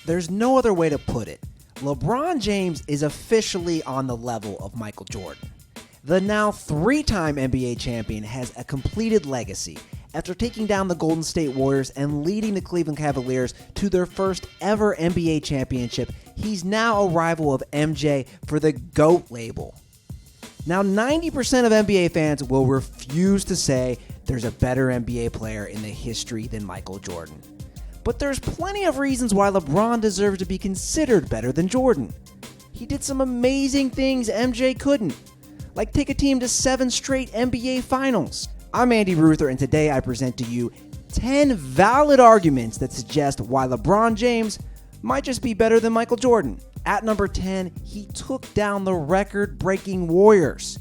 There's no other way to put it. LeBron James is officially on the level of Michael Jordan. The now three-time NBA champion has a completed legacy after taking down the Golden State Warriors and leading the Cleveland Cavaliers to their first ever NBA championship. He's now a rival of MJ for the GOAT label. Now, 90% of NBA fans will refuse to say there's a better NBA player in the history than Michael Jordan. But there's plenty of reasons why LeBron deserves to be considered better than Jordan. He did some amazing things MJ couldn't, like take a team to 7 straight NBA finals. I'm Andy Ruther, and today I present to you 10 valid arguments that suggest why LeBron James might just be better than Michael Jordan. At number 10, he took down the record-breaking Warriors.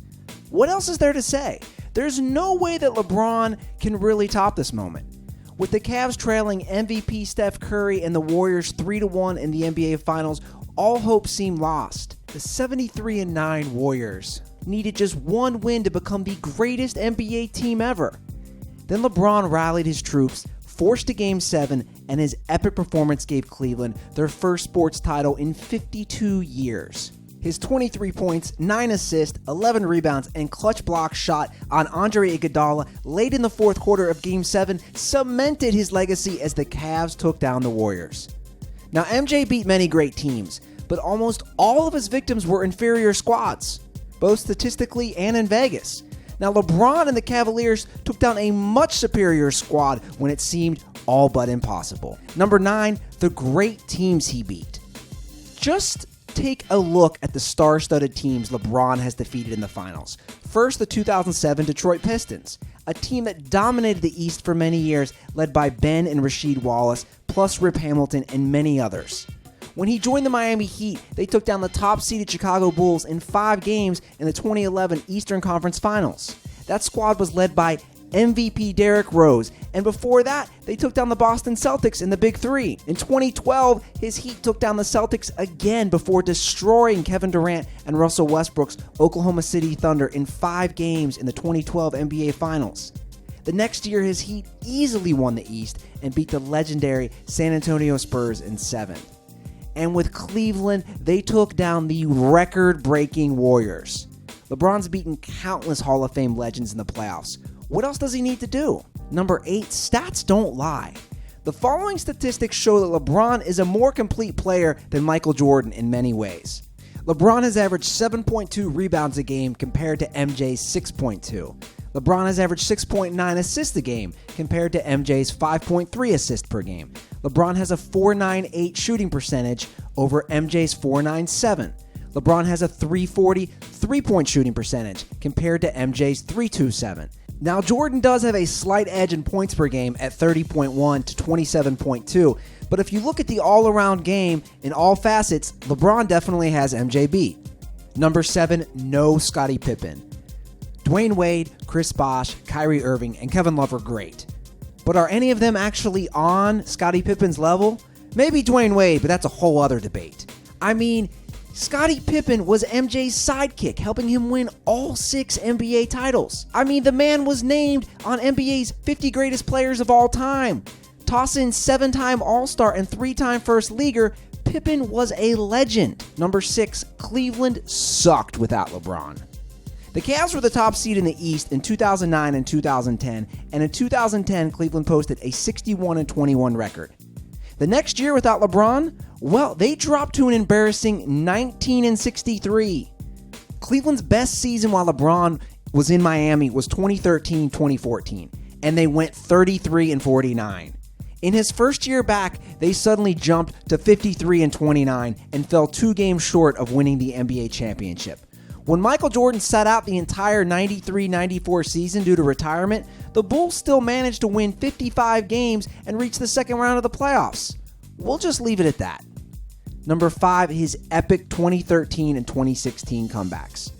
What else is there to say? There's no way that LeBron can really top this moment. With the Cavs trailing MVP Steph Curry and the Warriors 3-1 in the NBA Finals, all hope seemed lost. The 73-9 Warriors needed just one win to become the greatest NBA team ever. Then LeBron rallied his troops, forced a Game 7, and his epic performance gave Cleveland their first sports title in 52 years. His 23 points, 9 assists, 11 rebounds, and clutch block shot on Andre Iguodala late in the fourth quarter of Game 7 cemented his legacy as the Cavs took down the Warriors. Now, MJ beat many great teams, but almost all of his victims were inferior squads, both statistically and in Vegas. Now, LeBron and the Cavaliers took down a much superior squad when it seemed all but impossible. Number 9, the great teams he beat. Just take a look at the star-studded teams LeBron has defeated in the finals. First, the 2007 Detroit Pistons, a team that dominated the East for many years, led by Ben and Rasheed Wallace, plus Rip Hamilton and many others. When he joined the Miami Heat, they took down the top-seeded Chicago Bulls in 5 games in the 2011 Eastern Conference Finals. That squad was led by MVP Derrick Rose, and before that, they took down the Boston Celtics in the Big Three. In 2012, his Heat took down the Celtics again before destroying Kevin Durant and Russell Westbrook's Oklahoma City Thunder in 5 games in the 2012 NBA Finals. The next year, his Heat easily won the East and beat the legendary San Antonio Spurs in 7. And with Cleveland, they took down the record-breaking Warriors. LeBron's beaten countless Hall of Fame legends in the playoffs. What else does he need to do? Number 8, stats don't lie. The following statistics show that LeBron is a more complete player than Michael Jordan in many ways. LeBron has averaged 7.2 rebounds a game compared to MJ's 6.2. LeBron has averaged 6.9 assists a game compared to MJ's 5.3 assists per game. LeBron has a .498 shooting percentage over MJ's .497. LeBron has a .340 three-point shooting percentage compared to MJ's .327. Now, Jordan does have a slight edge in points per game at 30.1 to 27.2, but if you look at the all-around game in all facets, LeBron definitely has MJ beat. Number 7, no Scottie Pippen. Dwayne Wade, Chris Bosh, Kyrie Irving, and Kevin Love are great. But are any of them actually on Scottie Pippen's level? Maybe Dwayne Wade, but that's a whole other debate. I mean, Scottie Pippen was MJ's sidekick, helping him win all 6 NBA titles. I mean, the man was named on NBA's 50 greatest players of all time. Toss in 7-time All-Star and 3-time First Leaguer, Pippen was a legend. Number 6, Cleveland sucked without LeBron. The Cavs were the top seed in the East in 2009 and 2010, and in 2010, Cleveland posted a 61-21 record. The next year without LeBron, well, they dropped to an embarrassing 19-63. Cleveland's best season while LeBron was in Miami was 2013-2014, and they went 33-49. In his first year back, they suddenly jumped to 53-29 and fell 2 games short of winning the NBA championship. When Michael Jordan sat out the entire 93-94 season due to retirement, the Bulls still managed to win 55 games and reach the second round of the playoffs. We'll just leave it at that. Number 5, his epic 2013 and 2016 comebacks.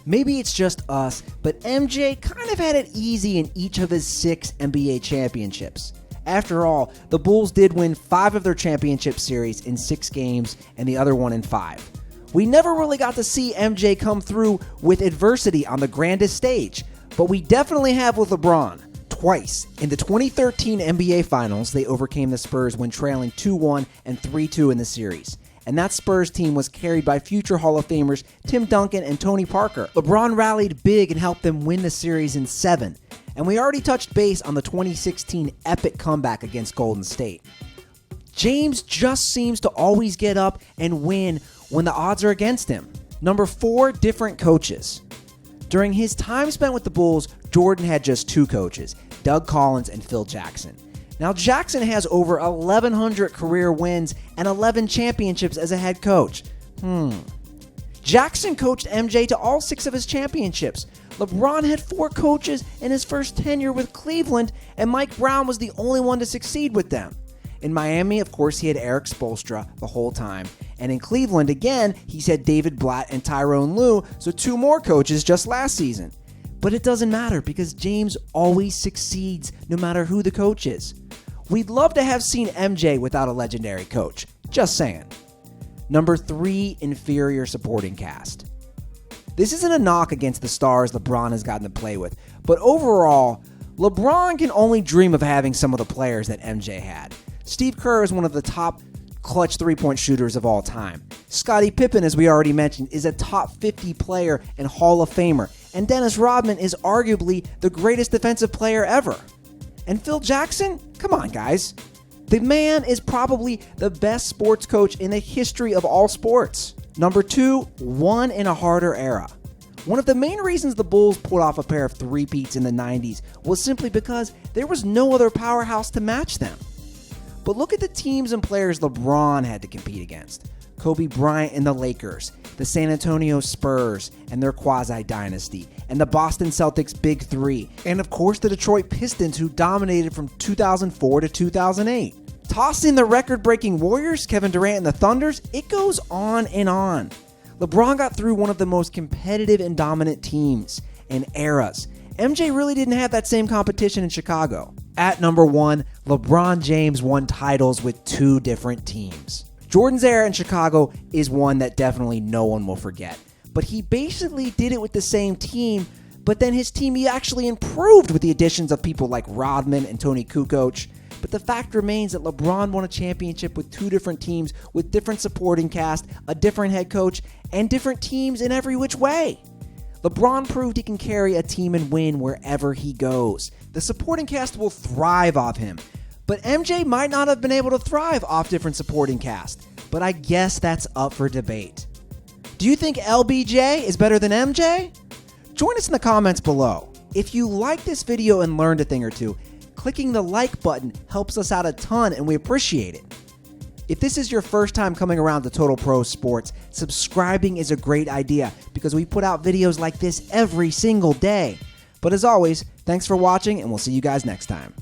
Maybe it's just us, but MJ kind of had it easy in each of his 6 NBA championships. After all, the Bulls did win 5 of their championship series in 6 games and the other one in 5. We never really got to see MJ come through with adversity on the grandest stage, but we definitely have with LeBron. twice. In the 2013 NBA Finals, they overcame the Spurs when trailing 2-1 and 3-2 in the series. And that Spurs team was carried by future Hall of Famers Tim Duncan and Tony Parker. LeBron rallied big and helped them win the series in 7. And we already touched base on the 2016 epic comeback against Golden State. James just seems to always get up and win when the odds are against him. Number 4, different coaches. During his time spent with the Bulls, Jordan had just 2 coaches, Doug Collins and Phil Jackson. Now, Jackson has over 1,100 career wins and 11 championships as a head coach. Jackson coached MJ to all 6 of his championships. LeBron had 4 coaches in his first tenure with Cleveland, and Mike Brown was the only one to succeed with them. In Miami, of course, he had Eric Spoelstra the whole time. And in Cleveland, again, he's had David Blatt and Tyrone Lue, so 2 more coaches just last season. But it doesn't matter because James always succeeds no matter who the coach is. We'd love to have seen MJ without a legendary coach. Just saying. Number 3, inferior supporting cast. This isn't a knock against the stars LeBron has gotten to play with, but overall, LeBron can only dream of having some of the players that MJ had. Steve Kerr is one of the top clutch three-point shooters of all time. Scottie Pippen, as we already mentioned, is a top 50 player and Hall of Famer. And Dennis Rodman is arguably the greatest defensive player ever. And Phil Jackson? Come on, guys. The man is probably the best sports coach in the history of all sports. Number 2, won in a harder era. One of the main reasons the Bulls pulled off a pair of three-peats in the 90s was simply because there was no other powerhouse to match them. But look at the teams and players LeBron had to compete against. Kobe Bryant and the Lakers, the San Antonio Spurs and their quasi-dynasty, and the Boston Celtics Big Three, and of course the Detroit Pistons who dominated from 2004 to 2008. Toss in the record-breaking Warriors, Kevin Durant and the Thunders, it goes on and on. LeBron got through one of the most competitive and dominant teams and eras. MJ really didn't have that same competition in Chicago. At number 1, LeBron James won titles with 2 different teams. Jordan's era in Chicago is one that definitely no one will forget. But he basically did it with the same team, but then his team he actually improved with the additions of people like Rodman and Tony Kukoc. But the fact remains that LeBron won a championship with 2 different teams with different supporting cast, a different head coach, and different teams in every which way. LeBron proved he can carry a team and win wherever he goes. The supporting cast will thrive off him. But MJ might not have been able to thrive off different supporting cast. But I guess that's up for debate. Do you think LBJ is better than MJ? Join us in the comments below. If you like this video and learned a thing or two, clicking the like button helps us out a ton and we appreciate it. If this is your first time coming around to Total Pro Sports, subscribing is a great idea because we put out videos like this every single day. But as always, thanks for watching and we'll see you guys next time.